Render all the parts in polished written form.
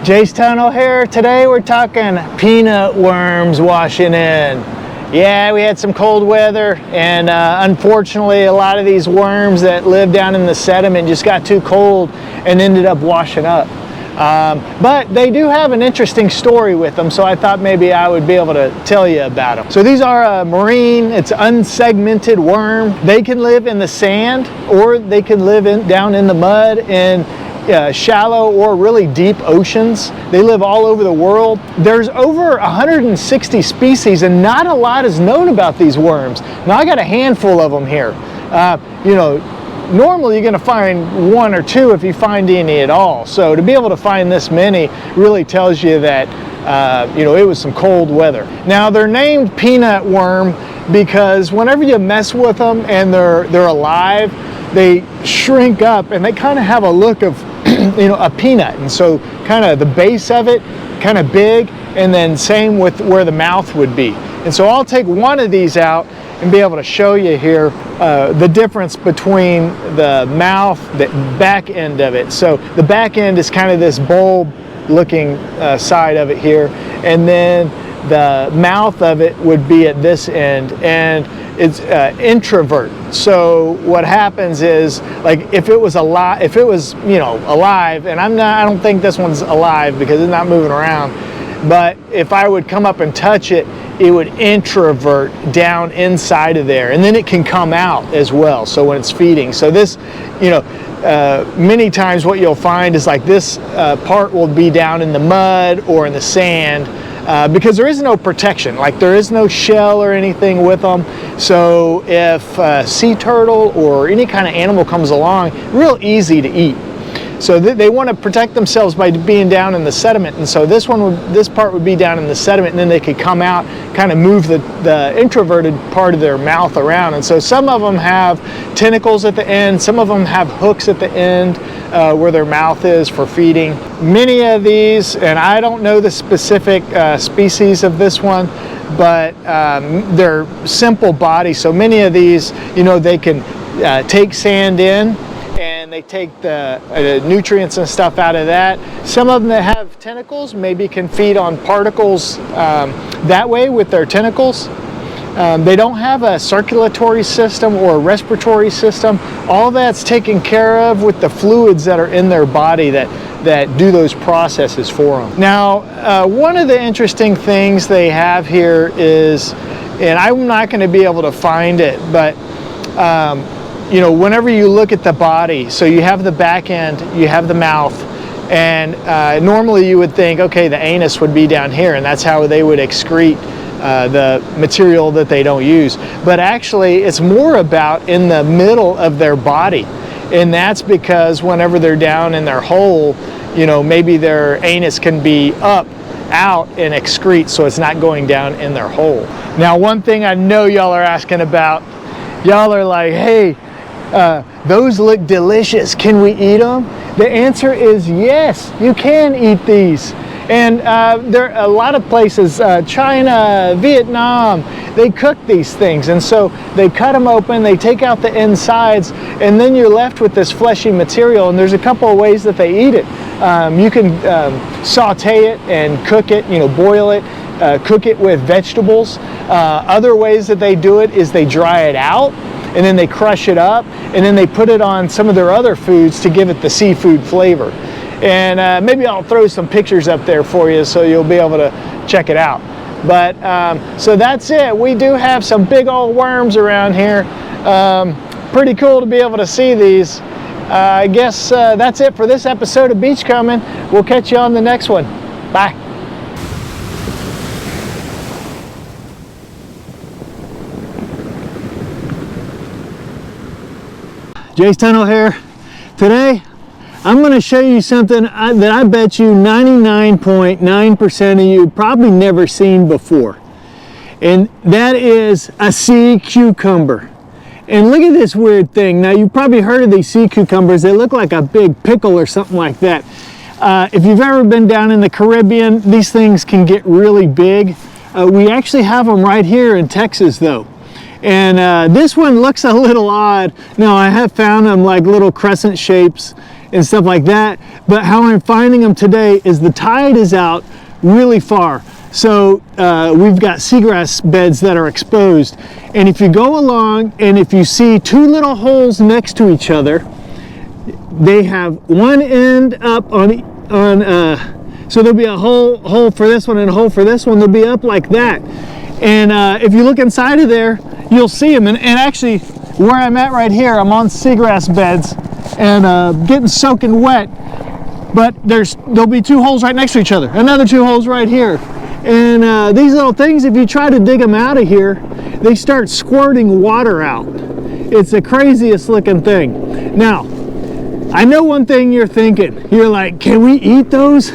Jace Tunnell here. Today we're talking peanut worms washing in. Yeah, we had some cold weather, and unfortunately a lot of these worms that live down in the sediment just got too cold and ended up washing up. But they do have an interesting story with them, so I thought maybe I would be able to tell you about them. So these are marine, it's unsegmented worm. They can live in the sand, or they can live down in the mud in shallow or really deep oceans. They live all over the world. There's over 160 species, and not a lot is known about these worms. Now I got a handful of them here. Normally you're going to find one or two if you find any at all. So to be able to find this many really tells you that it was some cold weather. Now they're named peanut worm because whenever you mess with them and they're alive, they shrink up and they kind of have a look of a peanut, and so kind of the base of it kind of big, and then same with where the mouth would be. And so I'll take one of these out and be able to show you here the difference between the mouth, the back end of it. So the back end is kind of this bulb looking side of it here, and then the mouth of it would be at this end, and it's introvert. So what happens is, like, if it was alive, and I don't think this one's alive because it's not moving around, but if I would come up and touch it, it would introvert down inside of there, and then it can come out as well. So when it's feeding, so this, many times what you'll find is like this part will be down in the mud or in the sand, because there is no protection, like there is no shell or anything with them. So if a sea turtle or any kind of animal comes along, real easy to eat. So they want to protect themselves by being down in the sediment, and so this part would be down in the sediment, and then they could come out, kind of move the introverted part of their mouth around. And so some of them have tentacles at the end, some of them have hooks at the end where their mouth is for feeding. Many of these, and I don't know the specific species of this one, but they're simple body. So many of these, they can take sand in, and they take the nutrients and stuff out of that. Some of them that have tentacles maybe can feed on particles that way with their tentacles. They don't have a circulatory system or a respiratory system. All that's taken care of with the fluids that are in their body that do those processes for them. Now, one of the interesting things they have here is, and I'm not going to be able to find it, but whenever you look at the body, so you have the back end, you have the mouth, and normally you would think, okay, the anus would be down here, and that's how they would excrete the material that they don't use. But actually, it's more about in the middle of their body, and that's because whenever they're down in their hole, maybe their anus can be up, out, and excrete, so it's not going down in their hole. Now, one thing I know y'all are asking about, y'all are like, hey, those look delicious. Can we eat them? The answer is yes, you can eat these. And there are a lot of places, China, Vietnam, they cook these things. And so they cut them open, they take out the insides, and then you're left with this fleshy material. And there's a couple of ways that they eat it. You can saute it and cook it, boil it, cook it with vegetables. Other ways that they do it is they dry it out, and then they crush it up, and then they put it on some of their other foods to give it the seafood flavor. And maybe I'll throw some pictures up there for you so you'll be able to check it out. But so that's it. We do have some big old worms around here. Pretty cool to be able to see these. I guess that's it for this episode of Beachcombing. We'll catch you on the next one. Bye. Jace Tunnell here. Today, I'm going to show you something that I bet you 99.9% of you probably never seen before. And that is a sea cucumber. And look at this weird thing. Now, you've probably heard of these sea cucumbers. They look like a big pickle or something like that. If you've ever been down in the Caribbean, these things can get really big. We actually have them right here in Texas, though. And this one looks a little odd. Now, I have found them like little crescent shapes and stuff like that, But how I'm finding them today is the tide is out really far. So we've got seagrass beds that are exposed. And if you go along and if you see two little holes next to each other, they have one end up on so there'll be a hole for this one and a hole for this one. They'll be up like that. And if you look inside of there, you'll see them. And actually, where I'm at right here, I'm on seagrass beds and getting soaking wet. But there'll be two holes right next to each other. Another two holes right here. And these little things, if you try to dig them out of here, they start squirting water out. It's the craziest looking thing. Now, I know one thing you're thinking. You're like, can we eat those?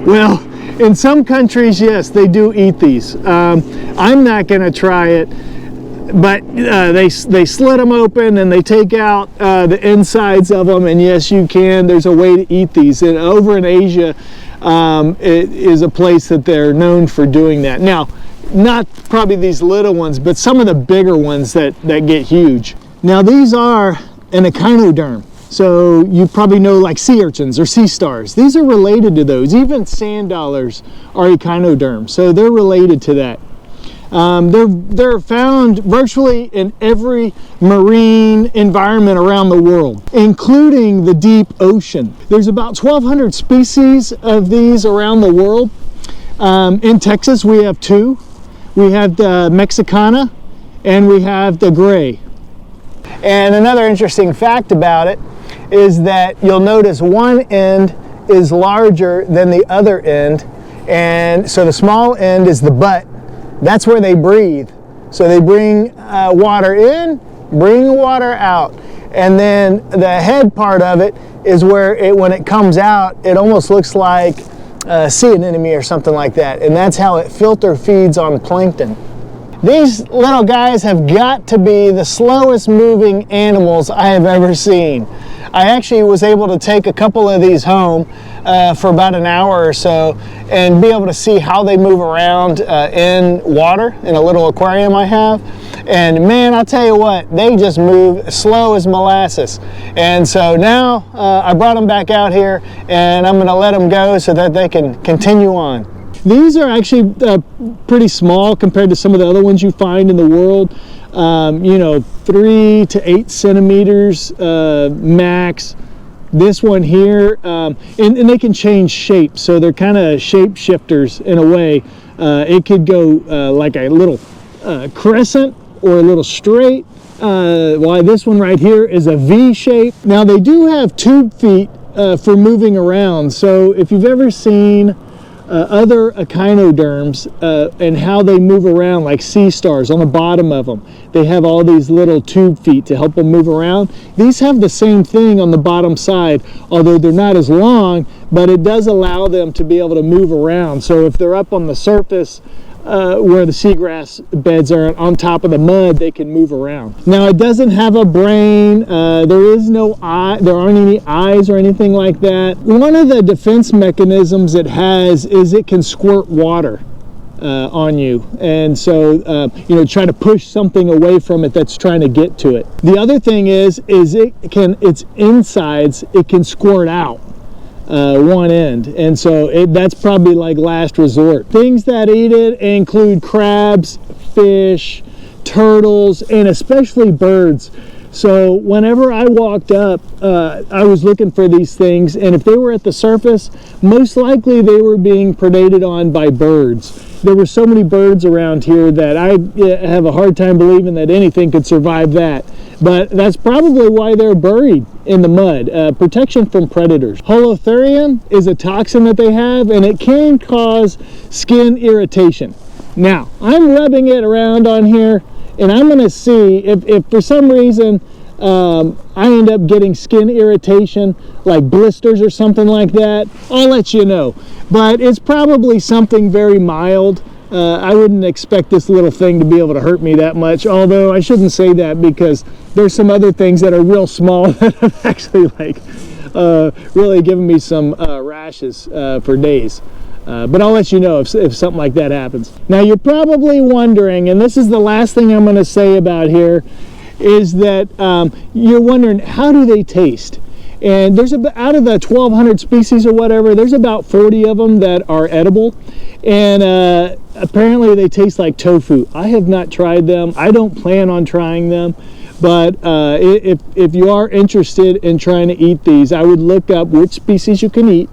Well, in some countries, yes, they do eat these. I'm not going to try it, but they slit them open and they take out the insides of them, and yes, you can. There's a way to eat these. And over in Asia, it is a place that they're known for doing that. Now, not probably these little ones, but some of the bigger ones that get huge. Now, these are an echinoderm. So you probably know like sea urchins or sea stars. These are related to those. Even sand dollars are echinoderms, so they're related to that. They're found virtually in every marine environment around the world, including the deep ocean. There's about 1,200 species of these around the world. In Texas, we have two. We have the Mexicana and we have the gray. And another interesting fact about it is that you'll notice one end is larger than the other end, and so the small end is the butt. That's where they breathe. So they bring water in, bring water out, and then the head part of it is where when it comes out, it almost looks like a sea anemone or something like that, and that's how it filter feeds on plankton. These little guys have got to be the slowest moving animals I have ever seen. I actually was able to take a couple of these home for about an hour or so and be able to see how they move around in water in a little aquarium I have. And man, I'll tell you what, they just move slow as molasses. And so now I brought them back out here and I'm going to let them go so that they can continue on. These are actually pretty small compared to some of the other ones you find in the world. You know, 3 to 8 centimeters max. This one here, and they can change shape, so they're kind of shape shifters in a way. It could go like a little crescent or a little straight. While this one right here is a V shape. Now they do have tube feet for moving around, so if you've ever seen other echinoderms and how they move around, like sea stars on the bottom of them, they have all these little tube feet to help them move around. These have the same thing on the bottom side, although they're not as long, but it does allow them to be able to move around. So if they're up on the surface where the seagrass beds are on top of the mud, they can move around. Now it doesn't have a brain, there is no eye, there aren't any eyes or anything like that. One of the defense mechanisms it has is it can squirt water on you, and so you know, try to push something away from it that's trying to get to it. The other thing is its insides, it can squirt out one end, and so that's probably like last resort. Things that eat it include crabs, fish, turtles, and especially birds. So whenever I walked up, I was looking for these things, and if they were at the surface, most likely they were being predated on by birds. There were so many birds around here that I have a hard time believing that anything could survive that. But that's probably why they're buried in the mud. Protection from predators. Holothurium is a toxin that they have, and it can cause skin irritation. Now, I'm rubbing it around on here, and I'm going to see if for some reason I end up getting skin irritation, like blisters or something like that. I'll let you know. But it's probably something very mild. I wouldn't expect this little thing to be able to hurt me that much, although I shouldn't say that because there's some other things that are real small that have actually like really given me some rashes for days. But I'll let you know if something like that happens. Now you're probably wondering, and this is the last thing I'm going to say about here, is that you're wondering, how do they taste? And there's about, out of the 1,200 species or whatever, there's about 40 of them that are edible. And apparently they taste like tofu. I have not tried them. I don't plan on trying them. But if you are interested in trying to eat these, I would look up which species you can eat,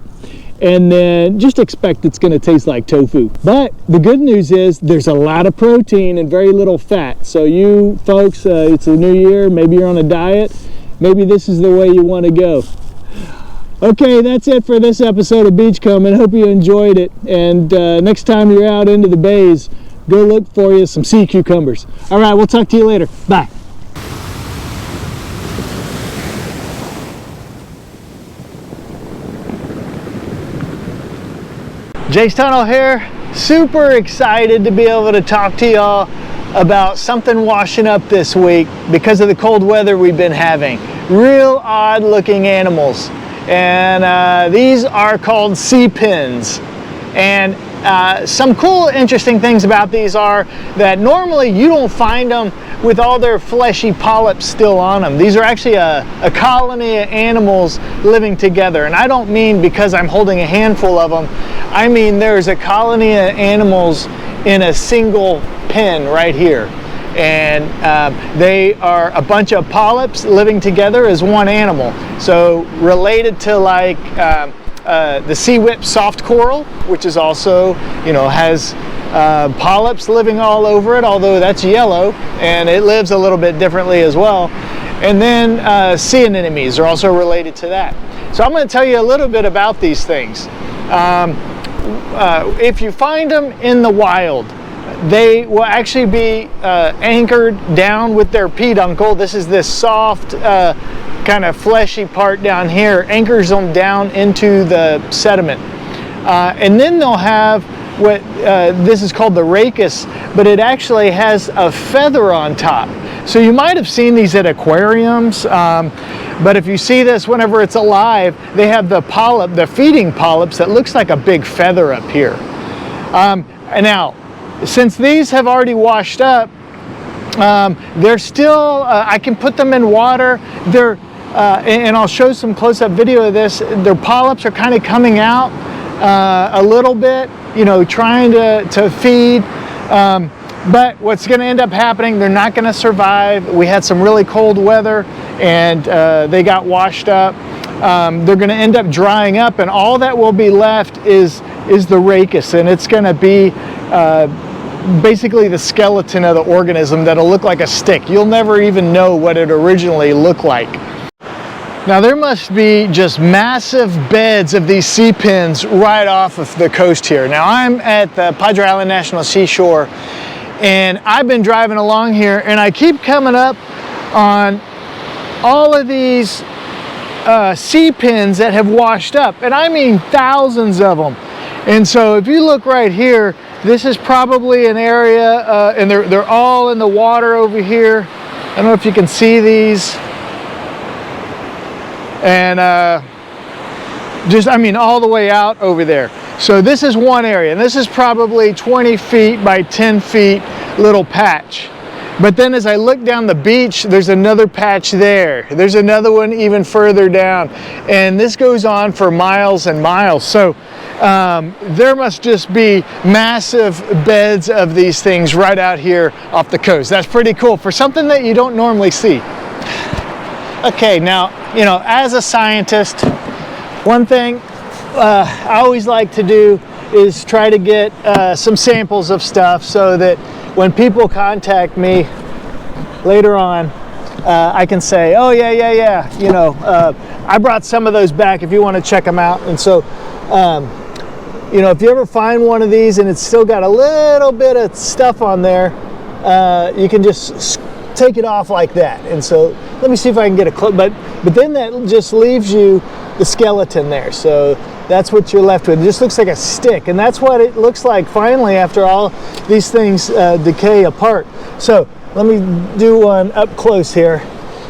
and then just expect it's going to taste like tofu. But the good news is there's a lot of protein and very little fat. So you folks, it's a new year, maybe you're on a diet, maybe this is the way you want to go. Okay, that's it for this episode of Beachcombing. Hope you enjoyed it. And next time you're out into the bays, go look for you some sea cucumbers. All right, we'll talk to you later. Bye. Jace Tunnell here, super excited to be able to talk to y'all about something washing up this week because of the cold weather we've been having. Real odd looking animals, and these are called sea pins. And some cool, interesting things about these are that normally you don't find them with all their fleshy polyps still on them. These are actually a colony of animals living together. And I don't mean because I'm holding a handful of them. I mean there's a colony of animals in a single pen right here. And they are a bunch of polyps living together as one animal. So related to like the sea whip soft coral, which is also, you know, has polyps living all over it, although that's yellow, and it lives a little bit differently as well. And then sea anemones are also related to that. So I'm going to tell you a little bit about these things. If you find them in the wild, they will actually be anchored down with their peduncle. This is this soft kind of fleshy part down here, anchors them down into the sediment. And then they'll have what this is called the rachis, but it actually has a feather on top. So you might have seen these at aquariums, but if you see this whenever it's alive, they have the polyp, the feeding polyps that looks like a big feather up here. And now, since these have already washed up, they're still, I can put them in water. They're, and I'll show some close-up video of this. Their polyps are kind of coming out a little bit, you know, trying to feed. But what's going to end up happening, they're not going to survive. We had some really cold weather, and they got washed up. They're going to end up drying up, and all that will be left is the rachis, and it's going to be basically the skeleton of the organism that'll look like a stick. You'll never even know what it originally looked like. Now there must be just massive beds of these sea pins right off of the coast here. Now I'm at the Padre Island National Seashore, and I've been driving along here, and I keep coming up on all of these sea pins that have washed up, and I mean thousands of them. And so if you look right here, this is probably an area, and they're all in the water over here. I don't know if you can see these. And just, I mean, all the way out over there. So this is one area, and this is probably 20 feet by 10 feet little patch. But then as I look down the beach, there's another patch there. There's another one even further down. And this goes on for miles and miles. So there must just be massive beds of these things right out here off the coast. That's pretty cool for something that you don't normally see. Okay, now, you know, as a scientist, one thing I always like to do is try to get some samples of stuff so that when people contact me later on, I can say, oh yeah, you know, I brought some of those back if you want to check them out. And so, you know, if you ever find one of these and it's still got a little bit of stuff on there, you can just take it off like that. And so let me see if I can get a close, but then that just leaves you the skeleton there. So that's what you're left with. It just looks like a stick, and that's what it looks like finally after all these things decay apart. So let me do one up close here.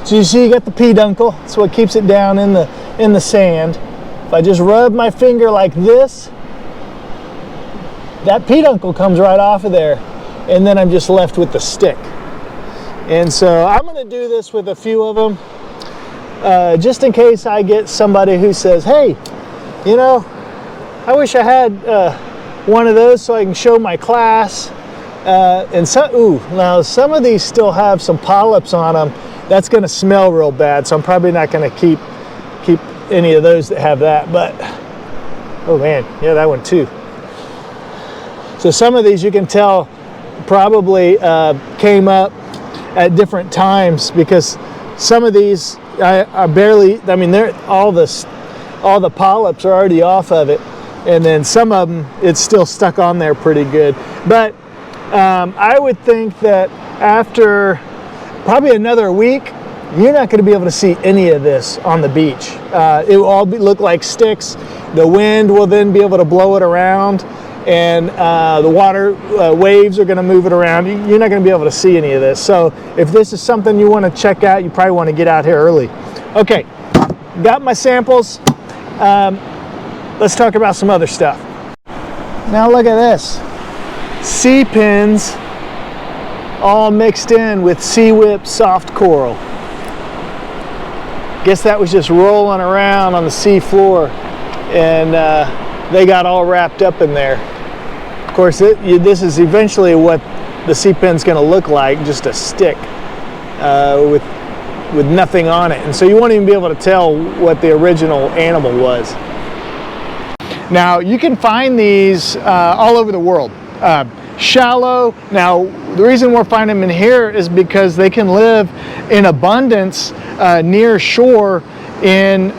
So you see you got the peduncle. That's what keeps it down in the sand. If I just rub my finger like this, that peduncle comes right off of there, and then I'm just left with the stick. And so I'm going to do this with a few of them. just in case I get somebody who says, hey, you know, I wish I had one of those so I can show my class. And so, now some of these still have some polyps on them. That's going to smell real bad, so I'm probably not going to keep any of those that have that. But oh man, yeah, that one too. So some of these you can tell probably came up at different times, because some of these I barely, I mean, they're all the polyps are already off of it, and then some of them it's still stuck on there pretty good. But I would think that after probably another week, you're not going to be able to see any of this on the beach. It will all look like sticks. The wind will then be able to blow it around, and the water waves are going to move it around. You're not going to be able to see any of this. So if this is something you want to check out, you probably want to get out here early. Okay, got my samples. Let's talk about some other stuff. Now look at this. Sea pins all mixed in with Sea Whip soft coral. Guess that was just rolling around on the sea floor, and they got all wrapped up in there. Of course, this is eventually what the sea pin's going to look like, just a stick with nothing on it. And so you won't even be able to tell what the original animal was. Now, you can find these all over the world. Shallow. Now, the reason we're finding them in here is because they can live in abundance near shore in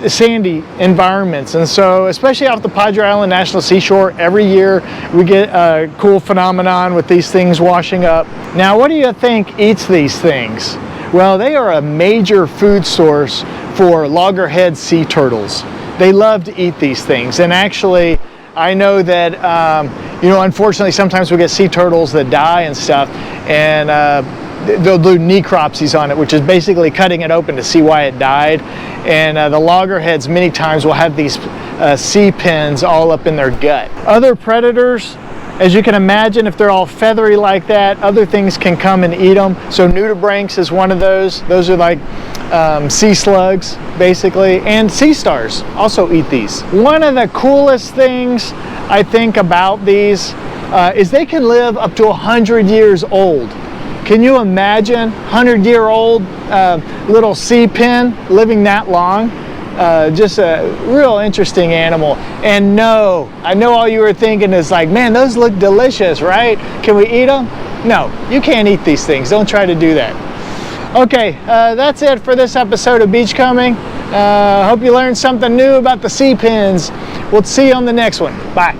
sandy environments. And so, especially off the Padre Island National Seashore, every year we get a cool phenomenon with these things washing up. Now, what do you think eats these things? Well, they are a major food source for loggerhead sea turtles. They love to eat these things. And actually, I know that, you know, unfortunately, sometimes we get sea turtles that die and stuff, and they'll do necropsies on it, which is basically cutting it open to see why it died. And the loggerheads many times will have these sea pins all up in their gut. Other predators, as you can imagine, if they're all feathery like that, other things can come and eat them. So nudibranchs is one of those. Those are like sea slugs, basically, and sea stars also eat these. One of the coolest things I think about these is they can live up to 100 years old. Can you imagine 100-year-old little sea pin living that long? Just a real interesting animal. And no, I know all you were thinking is like, man, those look delicious, right? Can we eat them? No, you can't eat these things. Don't try to do that. Okay, that's it for this episode of Beachcombing. Hope you learned something new about the sea pins. We'll see you on the next one. Bye.